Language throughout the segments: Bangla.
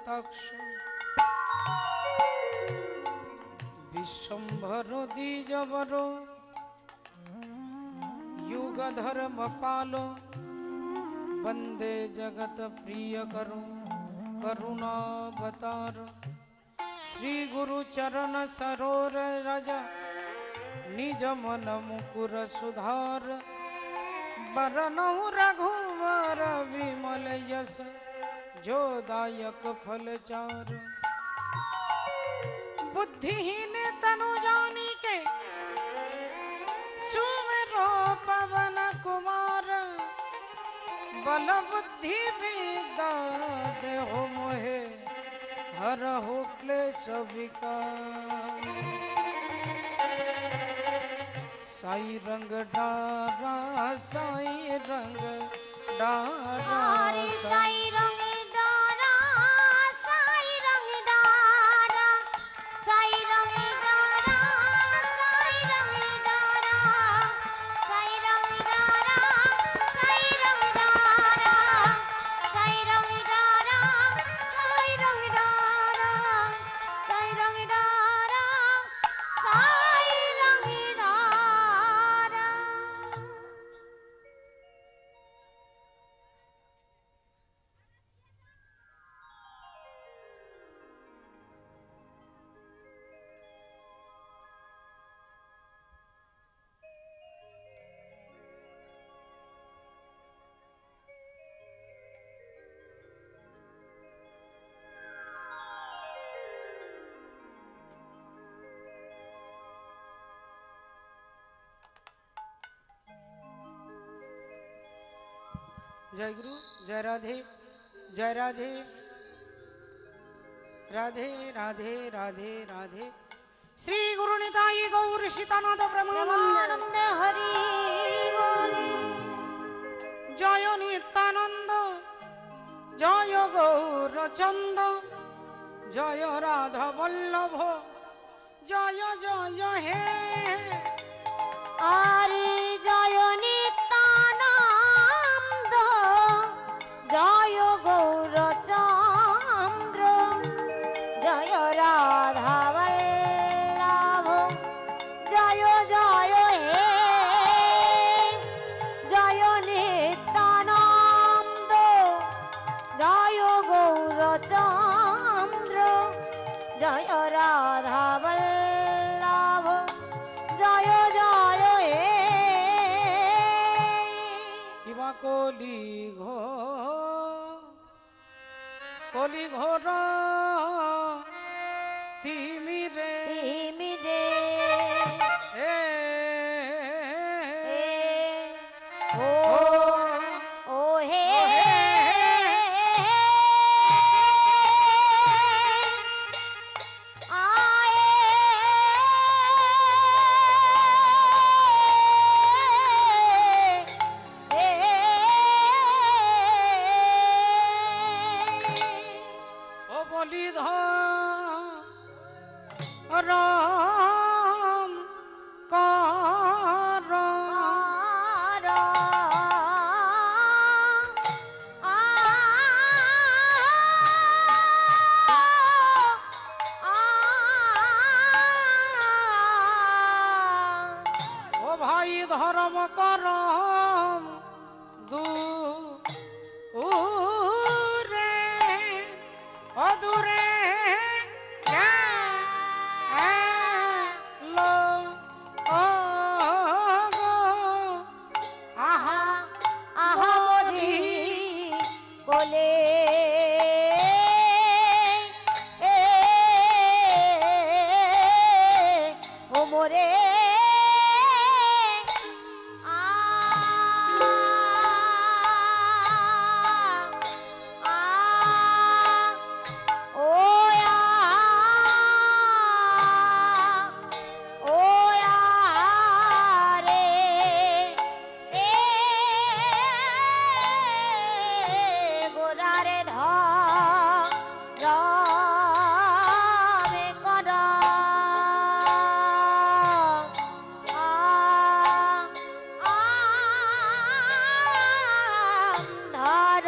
কটাক্ষ विश्वंभर द्विजवर युग धर्म पालो वंदे जगत प्रिय करो करुणावतार श्री गुरु चरण सरोर रज निज मन मुकुर सुधार बरनहु रघुवर विमल यश जो दायक फलचार बुद्धिहीन तनु जानी के सुमेरो पवन कुमार बल बुद्धि विद्या देहो मोहे हर हो क्लेश विकार साई रंग डारा साई रंग डारा साई रंग जय गुरु जय राधे जय राधे राधे राधे राधे राधे श्री गुरु निताई गौर सीतानाथ ब्रह्मानंद हरि जय नित्यानंद जय गौर चंद जय राधा वल्लभ जय जय हे आरे जय जय गौर चंद्र जय राधा वल्लभ जय जय हे जय नित्यानंद जय गौर चंद्र जय राधा वल्लभ जय जय हे किबा कोली घोर तिमिरे राम कार ओ भाई धर्म करम दूरे अदूरे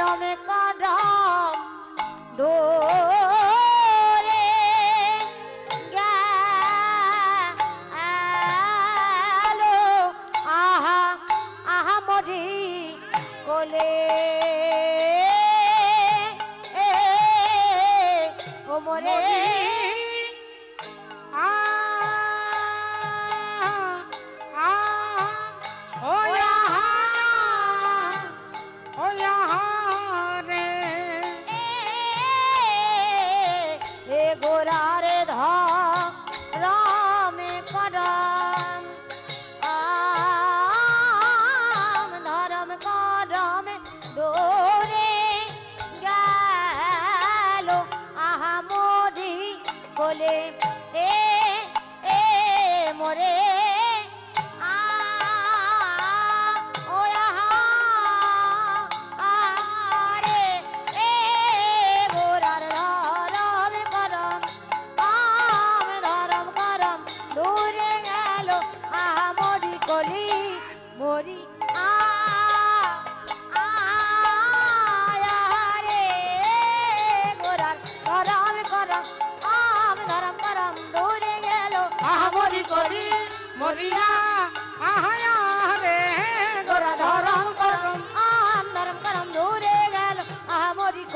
धर्म करम दो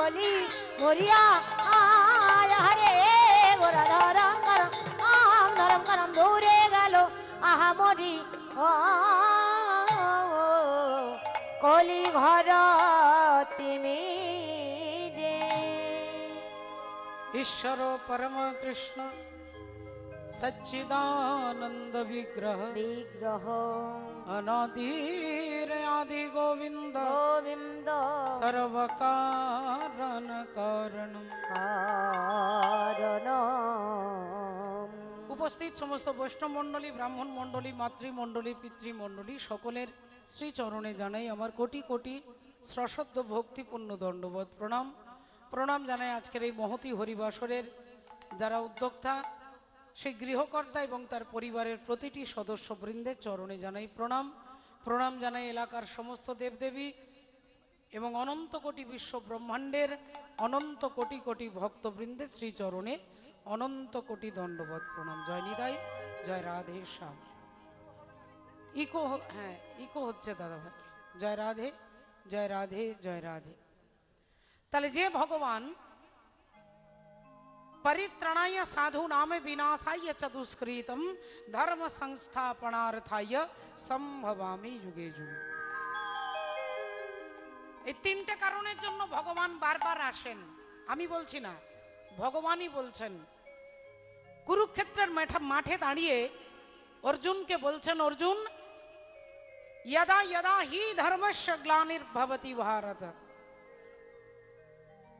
বলি মরিয়া আয় হরে গোরা ধরম করম দূরে গেল আহা মরি কলি ঘর তিমি ঈশ্বর পরম কৃষ্ণ সচ্চিদানন্দ বিগ্রহ বিগ্রহ অনাদির আদি গোবিন্দ গোবিন্দ সর্বকারণ কারণ। কারণ উপস্থিত সমস্ত বৈষ্ণব মণ্ডলী, ব্রাহ্মণ মণ্ডলী, মাতৃমণ্ডলী, পিতৃমণ্ডলী সকলের শ্রীচরণে জানাই আমার কোটি কোটি সশ্রদ্ধ ভক্তিপূর্ণ দণ্ডবোধ প্রণাম। প্রণাম জানাই আজকের এই মহতী হরিবাসরের যারা উদ্যোক্তা, সেই গৃহকর্তা এবং তার পরিবারের প্রতিটি সদস্যবৃন্দের চরণে জানাই প্রণাম। প্রণাম জানাই এলাকার সমস্ত দেবদেবী এবং অনন্ত কোটি বিশ্ব ব্রহ্মাণ্ডের অনন্ত কোটি কোটি ভক্তবৃন্দের শ্রীচরণে অনন্ত কোটি দণ্ডবোধ প্রণাম। জয় নিতাই, জয় রাধে শ্যাম। ইকো হ্যাঁ ইকো হচ্ছে দাদা ভাই। জয় রাধে, জয় রাধে, জয় রাধে। তাহলে যে ভগবান परित्राणाय साधु नाम विनाशाय च दुष्कृतम धर्म संस्थापनार्थाय संभवामि युगे युगे। এই তিনটে কারণের জন্য ভগবান বারবার আসেন, আমি বলছি না, ভগবানই বলছেন। কুরুক্ষেত্রের মাঠে দাঁড়িয়ে অর্জুনকে বলছেন, অর্জুন यदा यदा हि धर्मस्य ग्लानिर्भवति भारत,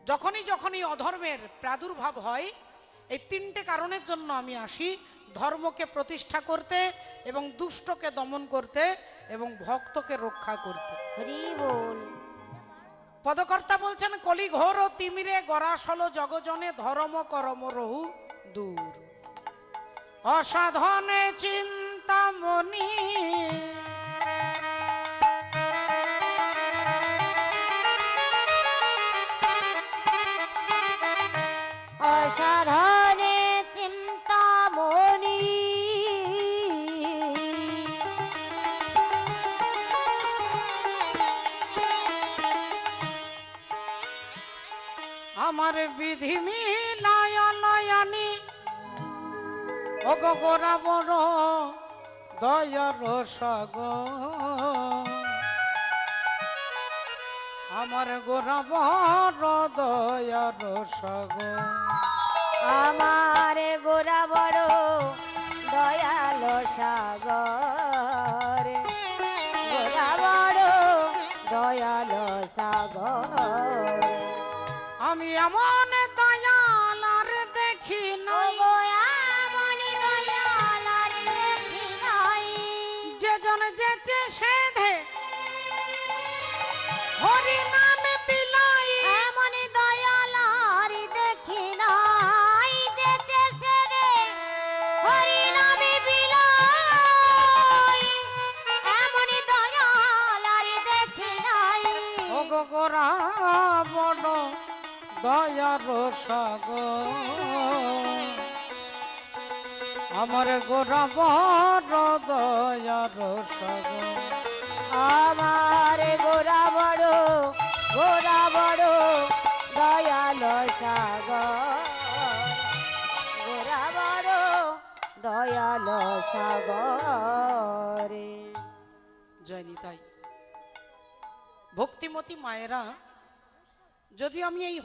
যখনই যখনই অধর্মের প্রাদুর্ভাব হয় এই তিনটে কারণের জন্য আমি আসি, ধর্মকে প্রতিষ্ঠা করতে এবং দুষ্টকে দমন করতে এবং ভক্তকে রক্ষা করতে। হরি বল। পদকর্তা বলছেন, কলি ঘোর ও তিমিরে গরাসল জগজনে ধর্ম করম রহু দূর, অসাধনে চিন্তামণি অসাধনে চিন্তামণি আমার বিধি মিলায় নয়নি ও গোরা বড় দয়ার সাগর, আমার গোরা বড় দয়ার সাগর, আমার গোরা বড় দয়াল সাগর, গোরা বড় দয়াল সাগর। আমি এমন দয়াল আর দেখি নাই, যেজন যেচে সেধে হরি নামে বিলাই, এমন দয়াল আর দেখি নাই, যেচে সেধে হরি নামে বিলাই, এমন দয়াল আর দেখি নাই। ও গোরা বড় দয়ার সাগর, আমার গোরা বড় দয়ার সাগর, আমার গোরা বড় দয়াল সাগর, গোরা বড় দয়াল সাগর। জয় নিতাই। ভক্তিমতী মায়েরা, যদি আমি এই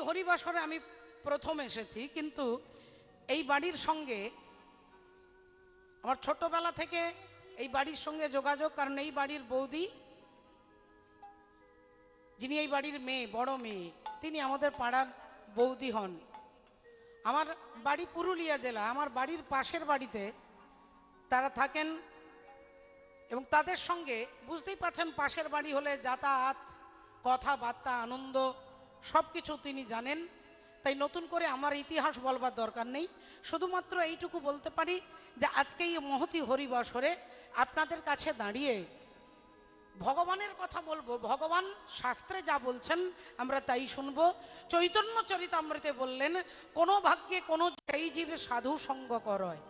হরিবাসরে আমি প্রথম এসেছি, কিন্তু এই বাড়ির সঙ্গে আমার ছোটবেলা থেকে এই বাড়ির সঙ্গে যোগাযোগ, কারণ এই বাড়ির বৌদি, যিনি এই বাড়ির মেয়ে, বড় মেয়ে, তিনি আমাদের পাড়ার বৌদি হন। আমার বাড়ি পুরুলিয়া জেলা, আমার বাড়ির পাশের বাড়িতে তারা থাকেন এবং তাদের সঙ্গে বুঝতেই পারছেন পাশের বাড়ি হলে যাতায়াত, কথাবার্তা, আনন্দ সব কিছু তিনি জানেন। তাই নতুন করে আমার ইতিহাস বলবার দরকার নেই, শুধুমাত্র এইটুকু বলতে পারি যে আজকে এই মহতী হরিবাসরে আপনাদের কাছে দাঁড়িয়ে ভগবানের কথা বলবো। ভগবান শাস্ত্রে যা বলছেন আমরা তাই শুনবো। চৈতন্য চরিতামৃতে বললেন, কোনো ভাগ্যে কোনো সেই জীবে সাধু সঙ্গ করয়,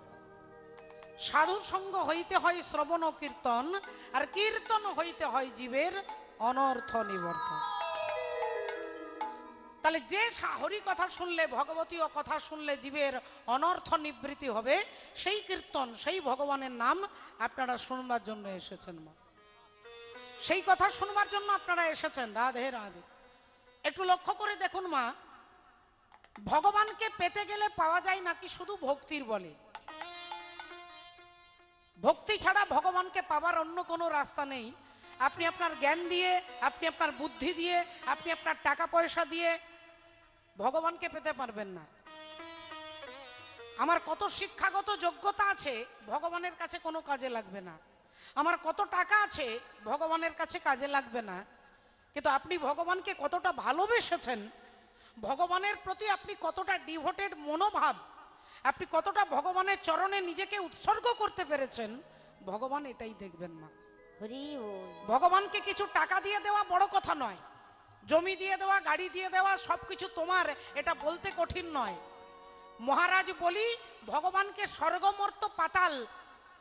সাধু সঙ্গ হইতে হয় শ্রবণ কীর্তন, আর কীর্তন হইতে হয় জীবের অনর্থ নিবর্তন। তাহলে যে হরি কথা শুনলে, ভগবতীয় কথা শুনলে জীবের অনর্থ নিবৃত্তি হবে, সেই কীর্তন, সেই ভগবানের নাম আপনারা শুনবার জন্য এসেছেন মা। সেই কথা শুনবার জন্য আপনারা এসেছেন। রাধে রাধে। একটু লক্ষ্য করে দেখুন মা, ভগবানকে পেতে গেলে পাওয়া যায় নাকি শুধু ভক্তির বলে? ভক্তি ছাড়া ভগবানকে পাবার অন্য কোনো রাস্তা নেই। আপনি আপনার জ্ঞান দিয়ে, আপনি আপনার বুদ্ধি দিয়ে, আপনি আপনার টাকা পয়সা দিয়ে ভগবানকে পেতে পারবেন না। আমার কত শিক্ষাগত যোগ্যতা আছে, ভগবানের কাছে কোনো কাজে লাগবে না। আমার কত টাকা আছে, ভগবানের কাছে কাজে লাগবে না। কিন্তু আপনি ভগবানকে কতটা ভালোবেসেছেন, ভগবানের প্রতি আপনি কতটা ডিভোটেড মনোভাব, আপনি কতটা ভগবানের চরণে নিজেকে উৎসর্গ করতে পেরেছেন, ভগবান এটাই দেখবেন মা। হরি বল। ভগবানকে কিছু টাকা দিয়ে দেওয়া বড় কথা নয়, জমি দিয়ে দেওয়া, গাড়ি দিয়ে দেওয়া, সবকিছু তোমার, এটা বলতে কঠিন নয়। মহারাজ বলি ভগবানকে স্বর্গমর্ত পাতাল,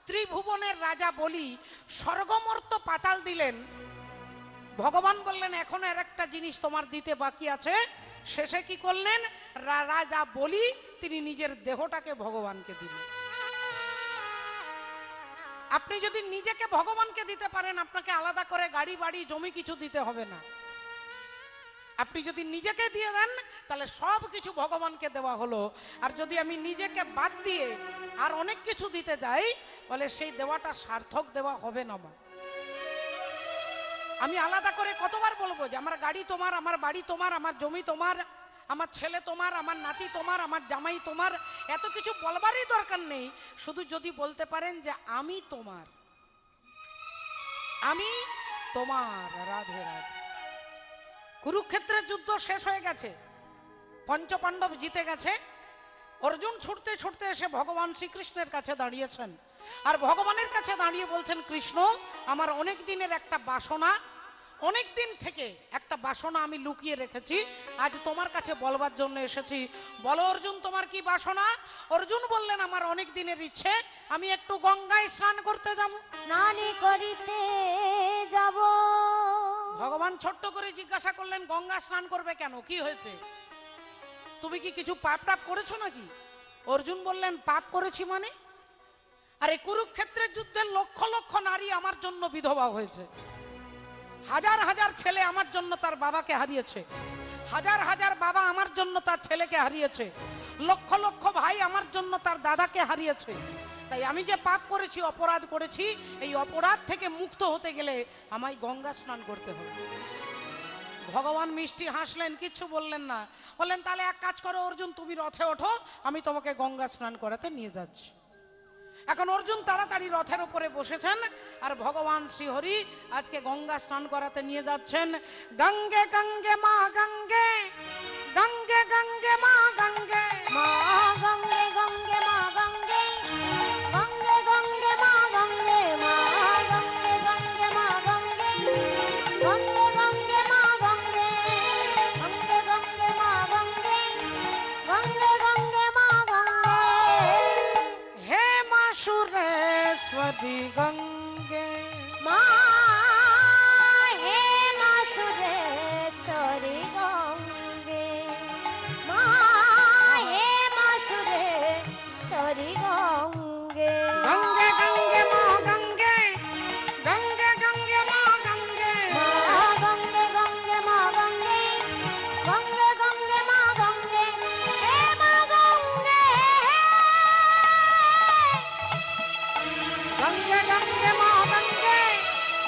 ত্রিভুবনের রাজা বলি স্বর্গমর্ত পাতাল দিলেন। ভগবান বললেন এখন আর একটা জিনিস তোমার দিতে বাকি আছে। শেষে কি করলেন? রাজা বলি তিনি নিজের দেহটাকে ভগবানকে দিলেন। আপনি যদি নিজেকে ভগবানকে দিতে পারেন, আপনাকে আলাদা করে গাড়ি বাড়ি জমি কিছু দিতে হবে না। আপনি যদি নিজেকে দিয়ে দেন, তাহলে সব কিছু ভগবানকে দেওয়া হলো। আর যদি আমি নিজেকে বাদ দিয়ে আর অনেক কিছু দিতে যাই, বলে সেই দেওয়াটা সার্থক দেওয়া হবে না। আমি আলাদা করে কতবার বলবো যে আমার গাড়ি তোমার, আমার বাড়ি তোমার, আমার জমি তোমার, আমার ছেলে তোমার, আমার নাতি তোমার, আমার জামাই তোমার, এত কিছু বলবারই দরকার নেই। শুধু যদি বলতে পারেন যে আমি তোমার, আমি তোমার। রাধে রাধে। কুরুক্ষেত্রের যুদ্ধ শেষ হয়ে গেছে, পঞ্চপাণ্ডব জিতে গেছে। অর্জুন ছুটতে ছুটতে এসে ভগবান শ্রীকৃষ্ণের কাছে দাঁড়িয়েছেন, আর ভগবানের কাছে দাঁড়িয়ে বলছেন, কৃষ্ণ আমার অনেক দিনের একটা বাসনা, অনেক দিন থেকে একটা বাসনা আমি লুকিয়ে রেখেছি, আজ তোমার কাছে বলবার জন্য এসেছি। বলো অর্জুন, তোমার কি বাসনা? অর্জুন বললেন, আমার অনেক দিনের ইচ্ছে, আমি একটু গঙ্গায় স্নান করতে যাব। স্নানি করিতে যাব। ভগবান ছোট্ট করে জিজ্ঞাসা করলেন, গঙ্গা স্নান করবে কেন, কি হয়েছে? তুমি কি কিছু পাপ টাপ করেছো নাকি? অর্জুন বললেন, পাপ করেছি মানে? আরে কুরুক্ষেত্রের যুদ্ধে লক্ষ লক্ষ নারী আমার জন্য বিধবা হয়েছে, হাজার হাজার ছেলে আমার জন্য তার বাবাকে হারিয়েছে, হাজার হাজার বাবা আমার জন্য তার ছেলেকে হারিয়েছে, লক্ষ লক্ষ ভাই আমার জন্য তার দাদাকে হারিয়েছে। তাই আমি যে পাপ করেছি, অপরাধ করেছি, এই অপরাধ থেকে মুক্ত হতে গেলে আমায় গঙ্গা স্নান করতে হবে। ভগবান মিষ্টি হাসলেন, কিচ্ছু বললেন না। বললেন, তাহলে এক কাজ করো অর্জুন, তুমি রথে ওঠো, আমি তোমাকে গঙ্গা স্নান করাতে নিয়ে যাচ্ছি। এখন অর্জুন তাড়াতাড়ি রথের উপরে বসেছেন, আর ভগবান শ্রীহরি আজকে গঙ্গা স্নান করাতে নিয়ে যাচ্ছেন। গঙ্গে গঙ্গে মা গঙ্গে, গঙ্গে গঙ্গে মা গঙ্গে, মা গঙ্গে গঙ্গে মা গঙ্গে, গঙ্গে গঙ্গে মা গঙ্গে, মা গঙ্গে গঙ্গে মা গঙ্গে, গঙ্গে গঙ্গে মা গঙ্গে, গঙ্গে গঙ্গে মা গঙ্গে, গঙ্গে গঙ্গে মা গঙ্গে। হে মা সুরেশ্বরী গঙ্গে, মা হে মা সুরেশ্বরী গঙ্গে, মা হে মা সুরেশ্বরী গঙ্গে। গঙ্গে গঙ্গে মা গঙ্গে, গঙ্গে গঙ্গে মা গঙ্গে, মা গঙ্গে গঙ্গে মা গঙ্গে, গঙ্গে গঙ্গে মা গঙ্গে, হে মা গঙ্গে। গঙ্গে গঙ্গে মা গঙ্গে,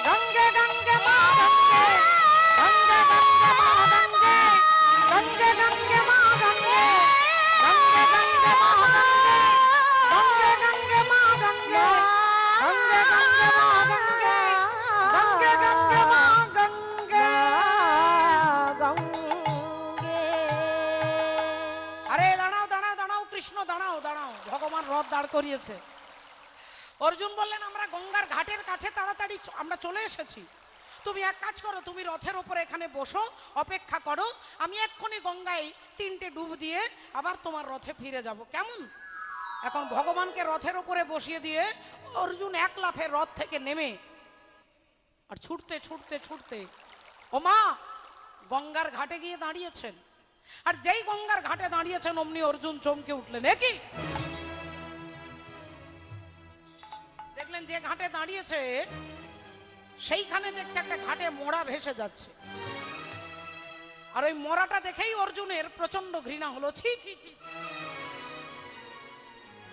গঙ্গে গঙ্গে মা গঙ্গে, গঙ্গে গঙ্গে মা গঙ্গে, গঙ্গে গঙ্গে মা গঙ্গে, গঙ্গে গঙ্গে মা গঙ্গে, গঙ্গে গঙ্গে মা গঙ্গে, গঙ্গে গঙ্গে মা গঙ্গে, গঙ্গে গঙ্গে মা গঙ্গে। গঙ্গে। আরে দাঁড়াও দাঁড়াও দাঁড়াও কৃষ্ণ, দাঁড়াও দাঁড়াও। ভগবান রথ দাঁড় করিয়েছে। অর্জুন বললেন, আমরা গঙ্গার ঘাটের কাছে তাড়াতাড়ি আমরা চলে এসেছি, তুমি এক কাজ করো, তুমি রথের উপরে এখানে বসো, অপেক্ষা করো, আমি এক্ষুনি গঙ্গায় 3টে ডুব দিয়ে আবার তোমার রথে ফিরে যাব, কেমন? এখন ভগবানকে রথের উপরে বসিয়ে দিয়ে অর্জুন এক লাফে রথ থেকে নেমে আর ছুটতে ছুটতে ছুটতে ও মা গঙ্গার ঘাটে গিয়ে দাঁড়িয়েছেন। আর যেই গঙ্গার ঘাটে দাঁড়িয়েছেন অমনি অর্জুন চমকে উঠলেন। কি দেখলেন যে ঘাটে দাঁড়িয়েছে সেইখানে দেখছে একটা ঘাটে মোড়া ভেসে যাচ্ছে। আর ওই মোড়াটা দেখেই অর্জুনের প্রচন্ড ঘৃণা হলো। ছি ছি ছি,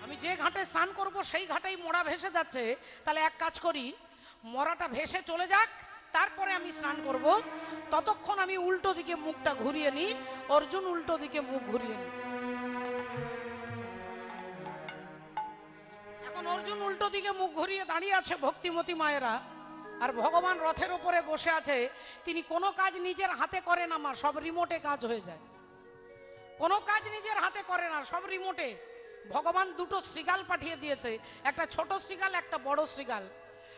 আমি যে ঘাটে স্নান করব সেই ঘাটেই মোড়া ভেসে যাচ্ছে, তাহলে এক কাজ করি, মোড়াটা ভেসে চলে যাক, তারপরে আমি স্নান করব, ততক্ষণ আমি উল্টো দিকে মুখটা ঘুরিয়ে নিই। অর্জুন উল্টো দিকে মুখ ঘুরিয়ে নি। এখন অর্জুন উল্টো দিকে মুখ ঘুরিয়ে দাঁড়িয়ে আছে ভক্তিমতী মায়েরা, আর ভগবান রথের উপরে বসে আছে। তিনি কোনো কাজ নিজের হাতে করে না মা, সব রিমোটে কাজ হয়ে যায়। কোনো কাজ নিজের হাতে করে না, সব রিমোটে। ভগবান দুটো শৃগাল পাঠিয়ে দিয়েছে, একটা ছোট শৃগাল, একটা বড় শৃগাল।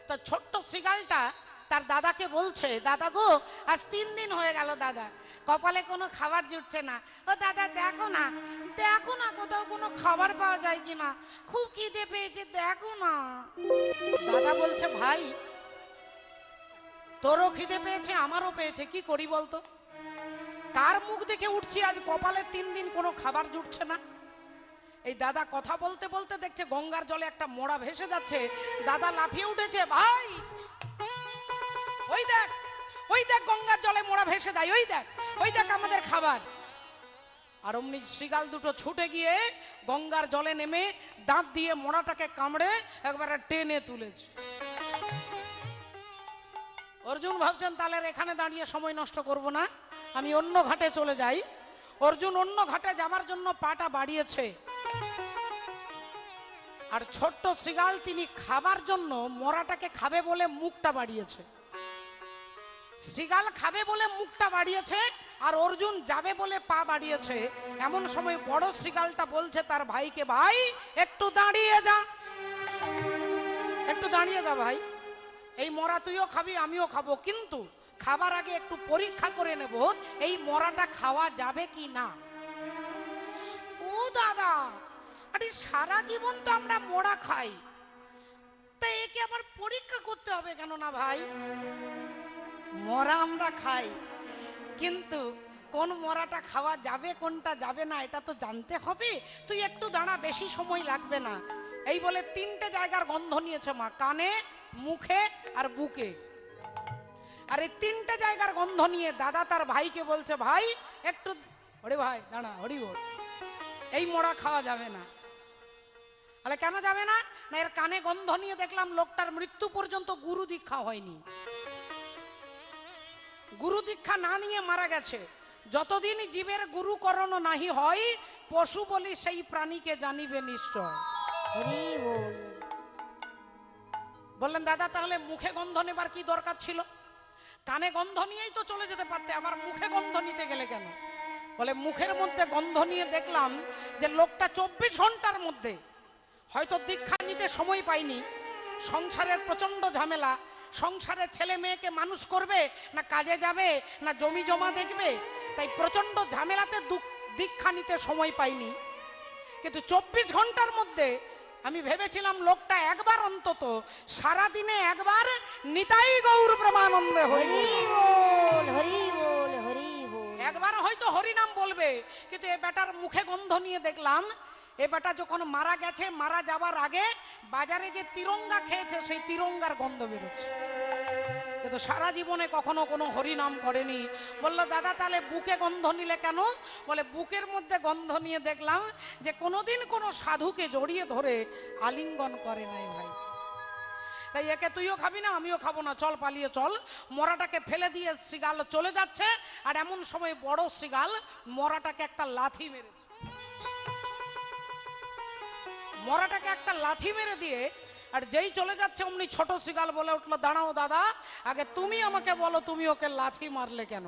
তো ছোট্ট শৃগালটা তার দাদাকে বলছে, দাদা গো, আজ 3 দিন হয়ে গেল দাদা, কপালে কোনো খাবার জুটছে না। ও দাদা দেখো না, দেখো না কোথাও কোনো খাবার পাওয়া যায় কিনা, খুব খিদে পেয়েছে, দেখো না। দাদা বলছে, ভাই তোরও খিদে পেয়েছে, আমারও পেয়েছে, কি করি বলতো? কার মুখ দেখে উঠছি আজ কপালে 3 দিন কোনো খাবার জুটছে না? এই দাদা কথা বলতে বলতে দেখছে গঙ্গার জলে একটা মোড়া ভেসে যাচ্ছে। দাদা লাফিয়ে উঠেছে, ভাই ওই দেখ, ওই দেখ গঙ্গার জলে মোড়া ভেসে যায়, ওই দেখ, ওই দেখ আমাদের খাবার। আর অমনি শৃগাল দুটো ছুটে গিয়ে গঙ্গার জলে নেমে দাঁত দিয়ে মোড়াটাকে কামড়ে একবারে টেনে তুলেছে। অর্জুন ভাবছেন তাহলে এখানে দাঁড়িয়ে সময় নষ্ট করব না, আমি অন্য ঘাটে চলে যাই। অর্জুন অন্য ঘাটে যাবার জন্য পাটা বাড়িয়েছে, আর ছোট্ট শৃগাল তিনি খাবার জন্য মোড়াটাকে খাবে বলে মুখটা বাড়িয়েছে। শৃগাল খাবে বলে মুখটা বাড়িয়েছে, আর অর্জুন যাবে বলে পা বাড়িয়েছে। এমন সময় বড় শৃগালটা বলছে তার ভাইকে, ভাই একটু দাঁড়িয়ে যা, একটু দাঁড়িয়ে যা ভাই, এই মরা তুইও খাবি আমিও খাবো, কিন্তু খাবার আগে একটু পরীক্ষা করে নেব এই মরাটা খাওয়া যাবে কি না। ও দাদা, আরে সারা জীবন তো আমরা মরা খাই, তা একে আবার পরীক্ষা করতে হবে কেন? না ভাই, মরা আমরা খাই, কিন্তু কোন মরাটা খাওয়া যাবে কোনটা যাবে না এটা তো জানতে হবে। তুই একটু দাঁড়া, বেশি সময় লাগবে না। এই বলে 3টে জায়গার গন্ধ নিয়েছে মা, কানে, মুখে আর বুকে। আর এই 3টে জায়গার গন্ধ নিয়ে দাদা তার ভাইকে বলছে, ভাই একটু, ওরে ভাই দাঁড়া, হরি বল, এই মোড়া খাওয়া যাবে না। তাহলে কেন যাবে না? না, এর কানে গন্ধ নিয়ে দেখলাম লোকটার মৃত্যু পর্যন্ত গুরু দীক্ষা হয়নি, গুরু দীক্ষা না নিয়ে মারা গেছে। যতদিন জীবের গুরুকরণ নাহি হয়, পশু বলি সেই প্রাণীকে জানিবে নিশ্চয়। হরি বল। বললেন দাদা তাহলে মুখে গন্ধ নেবার কি দরকার ছিল? কানে গন্ধ নিয়েই তো চলে যেতে পারতে, আবার মুখে গন্ধ নিতে গেলে কেন? বলে মুখের মধ্যে গন্ধ নিয়ে দেখলাম যে লোকটা 24 ঘন্টার মধ্যে হয়তো দীক্ষা নিতে সময় পায়নি, সংসারের প্রচন্ড ঝামেলা, সংসারে ছেলে মেয়েকে মানুষ করবে, না কাজে যাবে, না জমি জমা দেখবে, তাই প্রচন্ড ঝামেলাতে দীক্ষা নিতে সময় পাইনি। কিন্তু 24 ঘন্টার মধ্যে আমি ভেবেছিলাম লোকটা একবার অন্তত সারাদিনে একবার নিতাই গৌর প্রেমানন্দে হরি বল, হরি বল, হরি বল। একবার হয়তো হরিনাম বলবে, কিন্তু এ বেটার মুখে গন্ধ নিয়ে দেখলাম এ বেটা যখন মারা গেছে, মারা যাবার আগে বাজারে যে তিরঙ্গা খেয়েছে সেই তিরঙ্গার গন্ধ বেরোচ্ছে, কিন্তু সারা জীবনে কখনো কোনো হরিনাম করেনি। বললো দাদা তাহলে বুকে গন্ধ নিলে কেন? বলে বুকের মধ্যে গন্ধ নিয়ে দেখলাম যে কোনোদিন কোনো সাধুকে জড়িয়ে ধরে আলিঙ্গন করে নাই ভাই, তাই একে তুইও খাবি না আমিও খাবো না, চল পালিয়ে চল। মরাটাকে ফেলে দিয়ে শৃগাল চলে যাচ্ছে, আর এমন সময় বড় শৃগাল মরাটাকে একটা লাথি মেরে, মরাটাকে একটা লাথি মেরে দিয়ে আর যেই চলে যাচ্ছে অমনি ছোট শৃগাল বলে উঠলো, দাঁড়াও দাদা, আগে তুমি আমাকে বলো তুমি ওকে লাথি মারলে কেন?